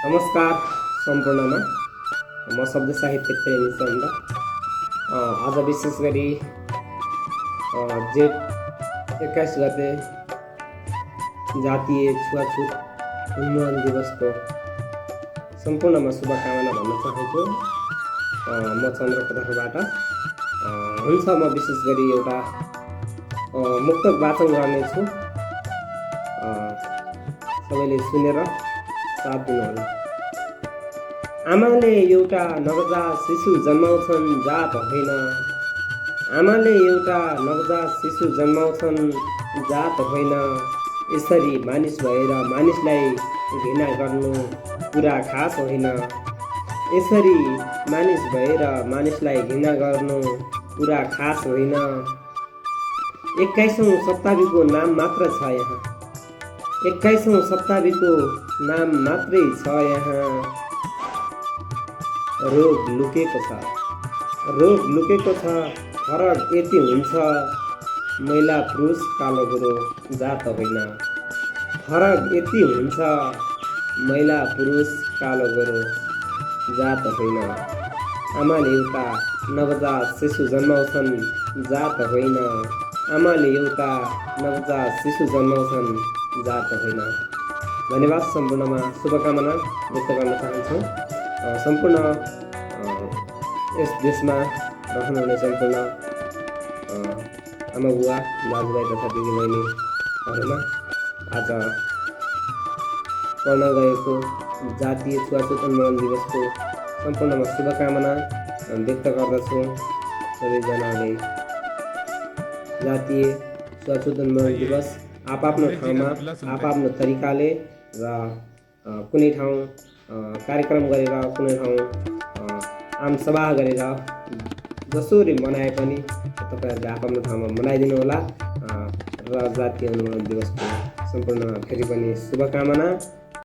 नमस्कार सम्पूर्णमा म शब्द साहित्य प्रेमी चन्द आज विशेष गरी जेठ 21 गते जातीय छुवाछुत उन्मूलन दिवसको सम्पूर्णमा शुभकामना भन्न चाहन्छु। म चन्द्रको तर्फबाट हुन्छ। म विशेष गरी एउटा मुक्तक वाचन गर्नेछु। सबैले सुनेर साथ दिनुहोला। आमाले एउटा नवजात शिशु जन्माउँछन् जात होइन। आमाले एउटा नवजात शिशु जन्माउँछन् जात होइन। यसरी मानिस भएर मानिसलाई घृणा गर्नु कुरा खास होइन। यसरी मानिस भएर मानिसलाई घृणा गर्नु कुरा खास होइन। 21औं शताब्दीको नाम मात्र छ यहाँ। 21औं शताब्दीको नाम मात्रै छ यहाँ। रोग लुकेको छ, रोग लुकेको छ। फरक यति हुन्छ, महिला पुरुष कालो गोरो जात होइन। फरक यति हुन्छ, महिला पुरुष कालो गोरो जात होइन। आमाले एउटा नवजात शिशु जन्माउँछन् जात होइन। आमाले एउटा नवजात शिशु जन्माउँछन् जात होइन। धन्यवाद। सम्पूर्णमा शुभकामना व्यक्त गर्न चाहन्छौँ। सम्पूर्ण यस देशमा रहनुहुने सम्पूर्ण आमा बुवा दाजुभाइ तथा दिदीबहिनीहरूमा आज पर्न गएको जातीय छुवाछुत उन्मूलन दिवसको सम्पूर्णमा शुभकामना व्यक्त गर्दछु। सबैजनाले जातीय छुवाछुत उन्मूलन दिवस आफ्नो ठाउँमा आफ्नो तरिकाले र कुनै ठाउँ कार्यक्रम गरेर, कुनै ठाउँ आम सभा गरेर जसरी मनाए पनि तपाईँहरूले आफ्नो ठाउँमा मनाइदिनु होला। र जातीय उन्मूलन दिवसको सम्पूर्ण फेरि पनि शुभकामना।